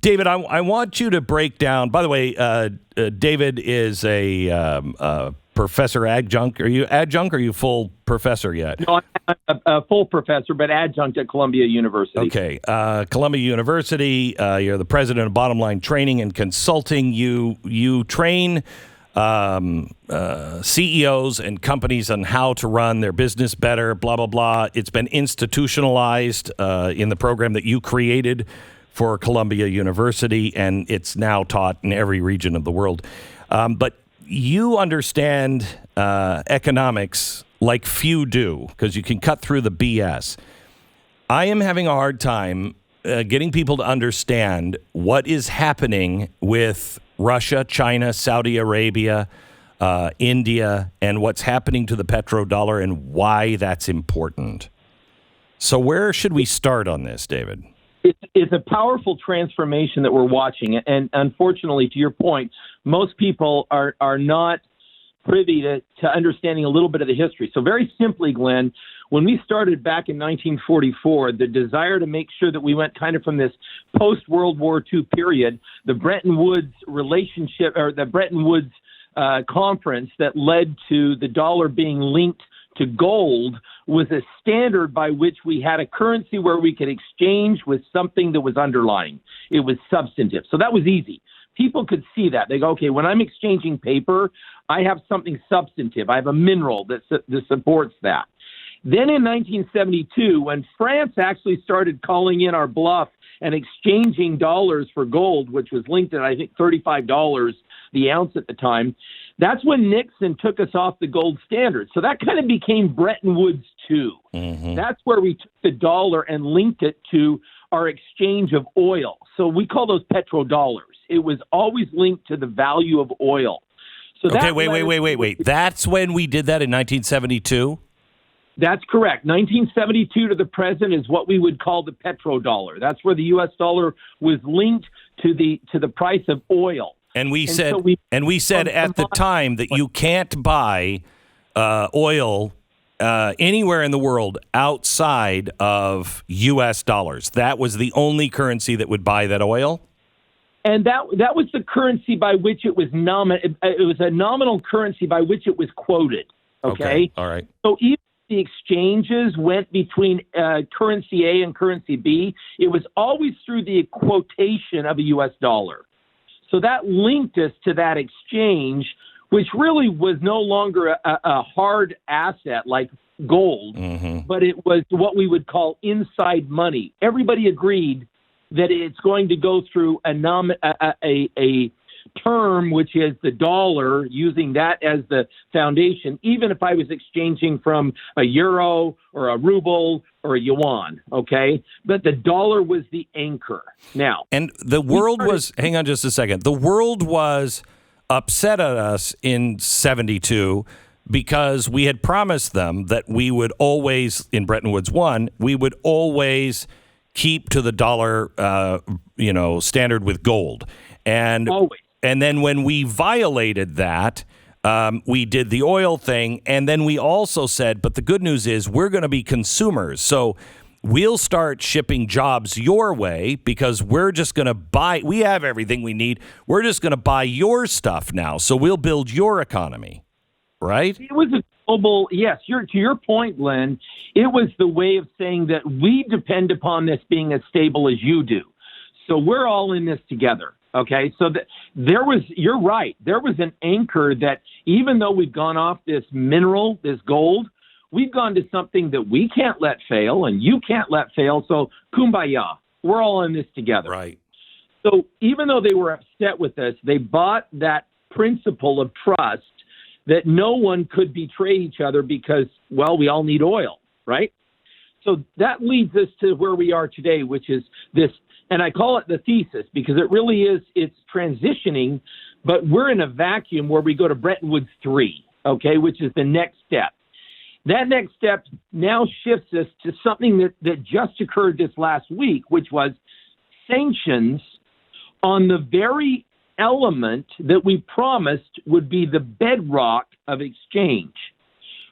David, I want you to break down. By the way, David is a professor adjunct. Are you adjunct or are you full professor yet? No, I'm a full professor, but adjunct at Columbia University. Okay. Columbia University, you're the president of Bottom Line Training and Consulting. You train CEOs and companies on how to run their business better, blah, blah, blah. It's been institutionalized in the program that you created for Columbia University, and it's now taught in every region of the world. But you understand economics like few do, because you can cut through the BS. I am having a hard time getting people to understand what is happening with Russia, China, Saudi Arabia, India, and what's happening to the petrodollar and why that's important. So where should we start on this, David? It's a powerful transformation that we're watching. And unfortunately, to your point, most people are not privy to understanding a little bit of the history. So very simply, Glenn, when we started back in 1944, the desire to make sure that we went kind of from this post-World War II period, the Bretton Woods relationship, or the Bretton Woods conference that led to the dollar being linked to gold, was a standard by which we had a currency where we could exchange with something that was underlying. It was substantive. So that was easy. People could see that. They go, okay, when I'm exchanging paper, I have something substantive. I have a mineral that supports that. Then in 1972, when France actually started calling in our bluff and exchanging dollars for gold, which was linked at, I think, $35 the ounce at the time, that's when Nixon took us off the gold standard. So that kind of became Bretton Woods 2. Mm-hmm. That's where we took the dollar and linked it to our exchange of oil. So we call those petrodollars. It was always linked to the value of oil. So okay, wait. That's when we did that in 1972? That's correct. 1972 to the present is what we would call the petrodollar. That's where the U.S. dollar was linked to the price of oil. And we said at the time that you can't buy oil anywhere in the world outside of U.S. dollars. That was the only currency that would buy that oil? And that was the currency by which it was it was a nominal currency by which it was quoted. Okay? All right. So even the exchanges went between currency A and currency B, it was always through the quotation of a U.S. dollar. So that linked us to that exchange, which really was no longer a hard asset like gold, but it was what we would call inside money. Everybody agreed that it's going to go through a term, which is the dollar, using that as the foundation, even if I was exchanging from a euro or a ruble or a yuan, okay? But the dollar was the anchor. Now, and the world was, hang on just a second, the world was upset at us in 72 because we had promised them that we would always, in Bretton Woods 1, we would always keep to the dollar, standard with gold. And always. And then when we violated that, we did the oil thing. And then we also said, but the good news is we're going to be consumers. So we'll start shipping jobs your way because we're just going to buy. We have everything we need. We're just going to buy your stuff now. So we'll build your economy. Right? It was a global, yes, to your point, Glenn, it was the way of saying that we depend upon this being as stable as you do. So we're all in this together. Okay, so you're right. There was an anchor that even though we've gone off this mineral, this gold, we've gone to something that we can't let fail and you can't let fail. So kumbaya, we're all in this together. Right. So even though they were upset with us, they bought that principle of trust that no one could betray each other because, well, we all need oil, right? So that leads us to where we are today, which is this. And I call it the thesis because it really is, it's transitioning, but we're in a vacuum where we go to Bretton Woods 3, okay, which is the next step. That next step now shifts us to something that just occurred this last week, which was sanctions on the very element that we promised would be the bedrock of exchange.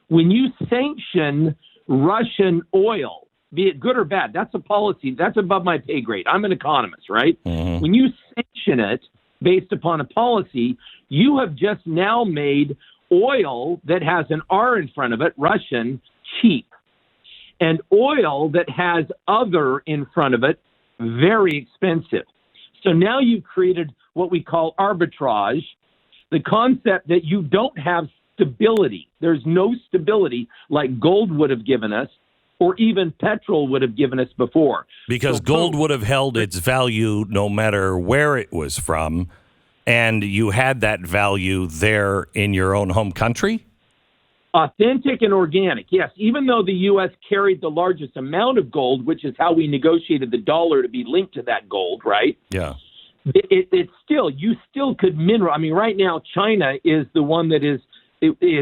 When you sanction Russian oil, be it good or bad. That's a policy. That's above my pay grade. I'm an economist, right? Mm-hmm. When you sanction it based upon a policy, you have just now made oil that has an R in front of it, Russian, cheap. And oil that has other in front of it, very expensive. So now you've created what we call arbitrage, the concept that you don't have stability. There's no stability like gold would have given us or even petrol would have given us before. Because gold would have held its value no matter where it was from, and you had that value there in your own home country? Authentic and organic, yes. Even though the U.S. carried the largest amount of gold, which is how we negotiated the dollar to be linked to that gold, right? Yeah. It's still, you still could mineral. I mean, right now, China is the one that is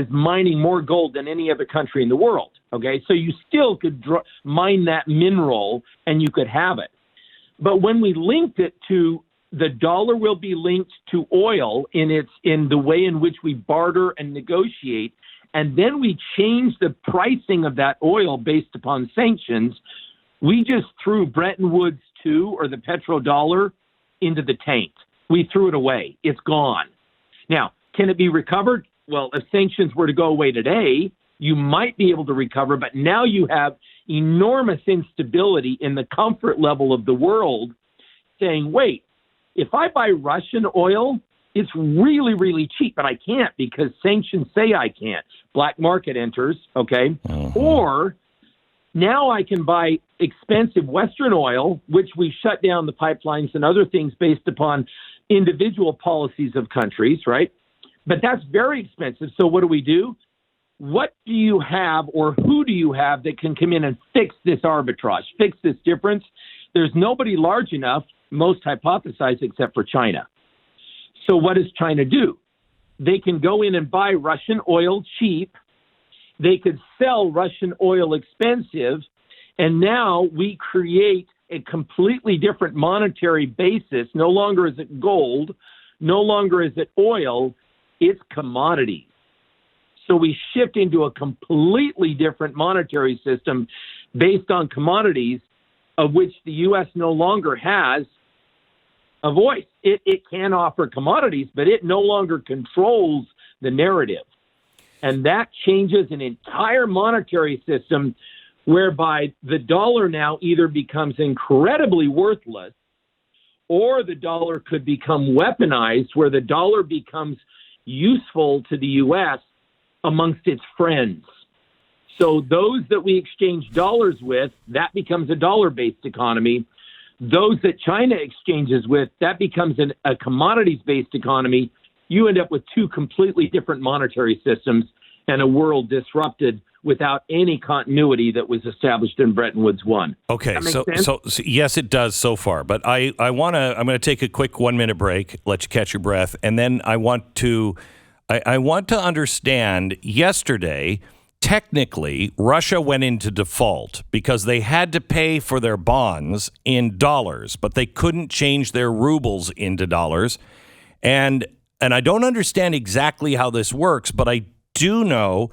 mining more gold than any other country in the world. Okay, so you still could mine that mineral and you could have it. But when we linked it to the dollar, will be linked to oil in the way in which we barter and negotiate, and then we change the pricing of that oil based upon sanctions. We just threw Bretton Woods 2 or the petrodollar into the tank. We threw it away. It's gone. Now, can it be recovered? Well, if sanctions were to go away today, you might be able to recover, but now you have enormous instability in the comfort level of the world saying, wait, if I buy Russian oil, it's really, really cheap, and I can't because sanctions say I can't. Black market enters, okay? Mm-hmm. Or now I can buy expensive Western oil, which we shut down the pipelines and other things based upon individual policies of countries, right? But that's very expensive. So what do? What do you have or who do you have that can come in and fix this arbitrage, fix this difference? There's nobody large enough, most hypothesize, except for China. So what does China do? They can go in and buy Russian oil cheap. They could sell Russian oil expensive. And now we create a completely different monetary basis. No longer is it gold. No longer is it oil. It's commodities. So we shift into a completely different monetary system based on commodities, of which the U.S. no longer has a voice. It can offer commodities, but it no longer controls the narrative. And that changes an entire monetary system whereby the dollar now either becomes incredibly worthless or the dollar could become weaponized, where the dollar becomes useful to the U.S. amongst its friends. So those that we exchange dollars with, that becomes a dollar-based economy. Those that China exchanges with, that becomes a commodities-based economy. You end up with two completely different monetary systems and a world disrupted without any continuity that was established in Bretton Woods 1. Okay, so yes, it does so far. But I'm going to take a quick 1 minute break, let you catch your breath, and then I want to understand. Yesterday, technically, Russia went into default because they had to pay for their bonds in dollars, but they couldn't change their rubles into dollars. And I don't understand exactly how this works, but I do know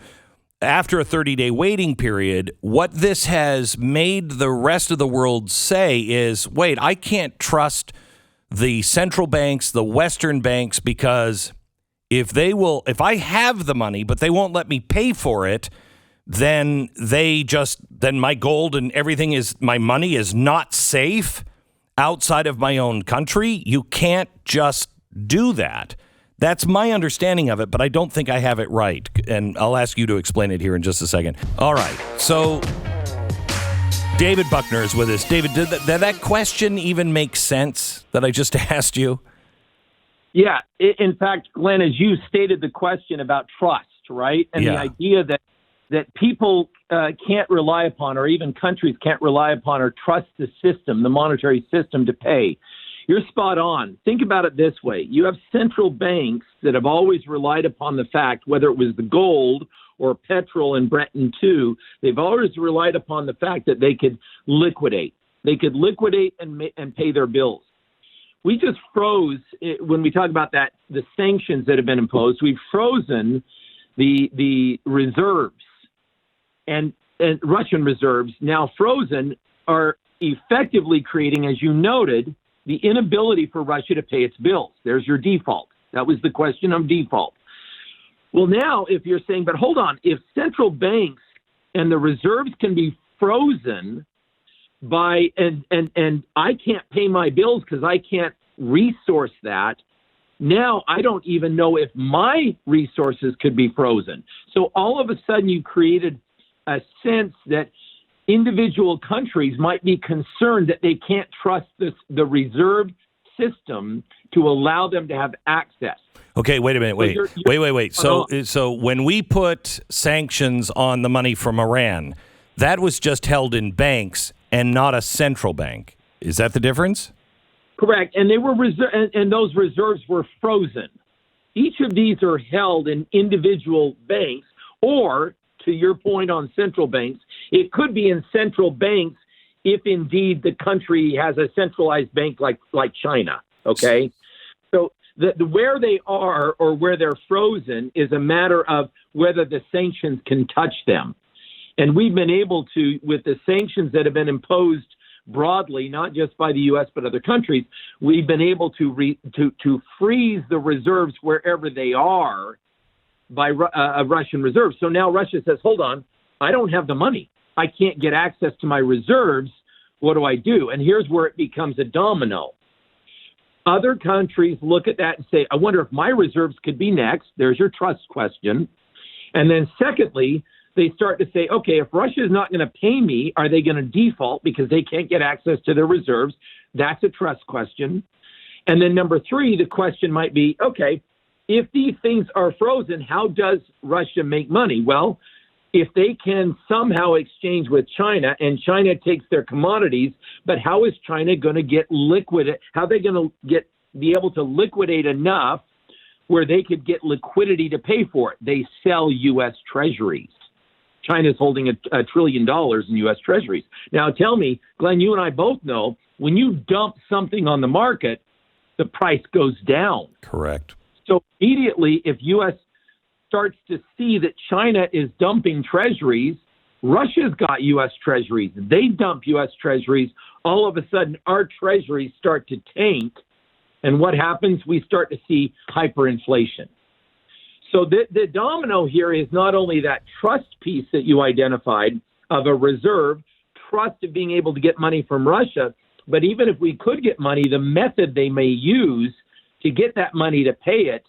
after a 30-day waiting period, what this has made the rest of the world say is, wait, I can't trust the central banks, the Western banks, because if I have the money, but they won't let me pay for it, then my gold and everything my money is not safe outside of my own country. You can't just do that. That's my understanding of it, but I don't think I have it right. And I'll ask you to explain it here in just a second. All right. So David Buckner is with us. David, did that question even make sense that I just asked you? Yeah. In fact, Glenn, as you stated the question about trust, right? And the idea that people can't rely upon, or even countries can't rely upon or trust the system, the monetary system, to pay. You're spot on. Think about it this way. You have central banks that have always relied upon the fact, whether it was the gold or petrol in Bretton II, they've always relied upon the fact that they could liquidate. They could liquidate and pay their bills. We just froze, when we talk about that, the sanctions that have been imposed, we've frozen the reserves. And and Russian reserves, now frozen, are effectively creating, as you noted, the inability for Russia to pay its bills. There's your default. That was the question of default. Well, now if you're saying, but hold on, if central banks and the reserves can be frozen and I can't pay my bills because I can't resource that, now I don't even know if my resources could be frozen. So all of a sudden you created a sense that individual countries might be concerned that they can't trust the reserve system to allow them to have access. Okay, wait a minute. Wait. So when we put sanctions on the money from Iran, that was just held in banks and not a central bank. Is that the difference? Correct. And they were and those reserves were frozen. Each of these are held in individual banks, or to your point on central banks, it could be in central banks if indeed the country has a centralized bank like China. Okay. So where they are or where they're frozen is a matter of whether the sanctions can touch them. And we've been able to, with the sanctions that have been imposed broadly, not just by the U.S. but other countries, we've been able to freeze the reserves wherever they are by Russian reserves. So now Russia says, hold on, I don't have the money. I can't get access to my reserves. What do I do? And here's where it becomes a domino. Other countries look at that and say, I wonder if my reserves could be next. There's your trust question. And then secondly, they start to say, okay, if Russia is not going to pay me, are they going to default because they can't get access to their reserves? That's a trust question. And then number three, the question might be, okay, if these things are frozen, how does Russia make money? Well, if they can somehow exchange with China and China takes their commodities, but how is China going to get liquid? How are they going to be able to liquidate enough where they could get liquidity to pay for it? They sell U.S. treasuries. China's holding $1 trillion in U.S. treasuries. Now, tell me, Glenn, you and I both know when you dump something on the market, the price goes down. Correct. So immediately, if U.S. starts to see that China is dumping treasuries, Russia's got U.S. treasuries. They dump U.S. treasuries. All of a sudden, our treasuries start to tank. And what happens? We start to see hyperinflation. So the domino here is not only that trust piece that you identified of a reserve, trust of being able to get money from Russia, but even if we could get money, the method they may use to get that money to pay it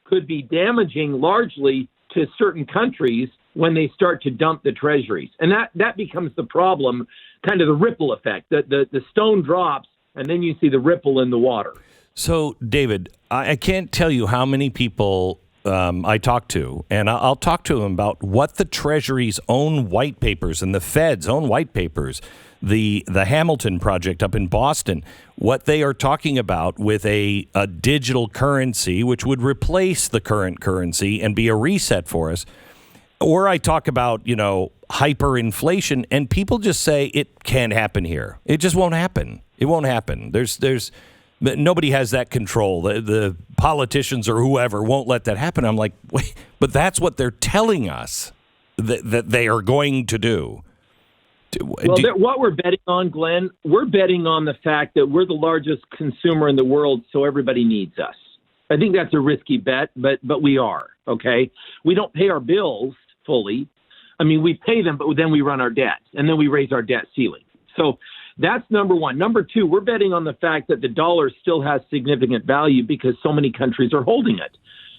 could be damaging largely to certain countries when they start to dump the treasuries. And that becomes the problem, kind of the ripple effect. The stone drops, and then you see the ripple in the water. So, David, I can't tell you how many people I talk to, and I'll talk to them about what the Treasury's own white papers and the Fed's own white papers, the Hamilton Project up in Boston, what they are talking about with a digital currency, which would replace the current currency and be a reset for us. Or I talk about, hyperinflation, and people just say it can't happen here. It just won't happen. It won't happen. But nobody has that control. The politicians or whoever won't let that happen. I'm like, wait, but that's what they're telling us that they are going to do. What we're betting on, Glenn, we're betting on the fact that we're the largest consumer in the world, so everybody needs us. I think that's a risky bet, but we are, okay? We don't pay our bills fully. I mean, we pay them, but then we run our debt, and then we raise our debt ceiling. So that's number one. Number two, we're betting on the fact that the dollar still has significant value because so many countries are holding it.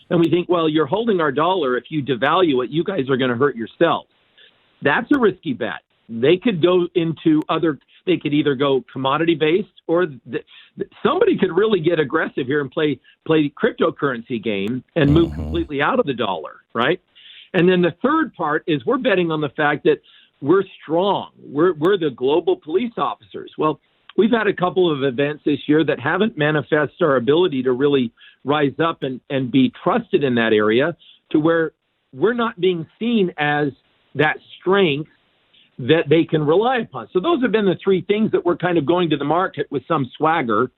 And we think, well, you're holding our dollar. If you devalue it, you guys are going to hurt yourselves. That's a risky bet. They could go into they could either go commodity based or somebody could really get aggressive here and play cryptocurrency game and move completely out of the dollar, right? And then the third part is we're betting on the fact that we're strong. We're the global police officers. Well, we've had a couple of events this year that haven't manifested our ability to really rise up and be trusted in that area to where we're not being seen as that strength that they can rely upon. So those have been the three things that we're kind of going to the market with some swagger,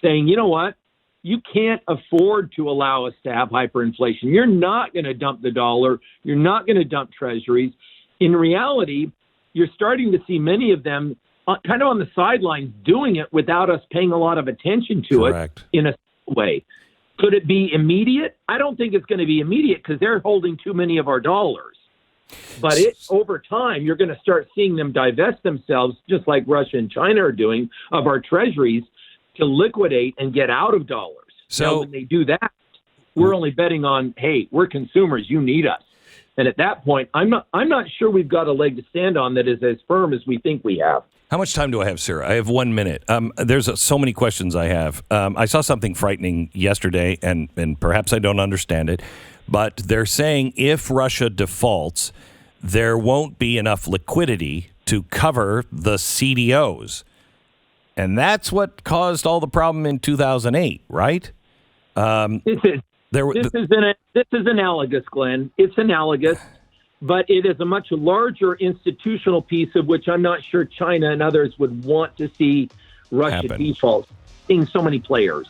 saying, you know what? You can't afford to allow us to have hyperinflation. You're not going to dump the dollar. You're not going to dump treasuries. In reality, you're starting to see many of them kind of on the sidelines doing it without us paying a lot of attention to Correct. it in a way. Could it be immediate? I don't think it's going to be immediate because they're holding too many of our dollars. But over time, you're going to start seeing them divest themselves, just like Russia and China are doing, of our treasuries to liquidate and get out of dollars. So now, when they do that, we're only betting on, hey, we're consumers, you need us. And at that point, I'm not sure we've got a leg to stand on that is as firm as we think we have. how much time do I have, Sarah? I have 1 minute. There's so many questions I have. I saw something frightening yesterday, and perhaps I don't understand it, but they're saying if Russia defaults, there won't be enough liquidity to cover the CDOs. And that's what caused all the problem in 2008, right? This is analogous, Glenn. It's analogous, but it is a much larger institutional piece of which I'm not sure China and others would want to see Russia Happen. default, seeing so many players.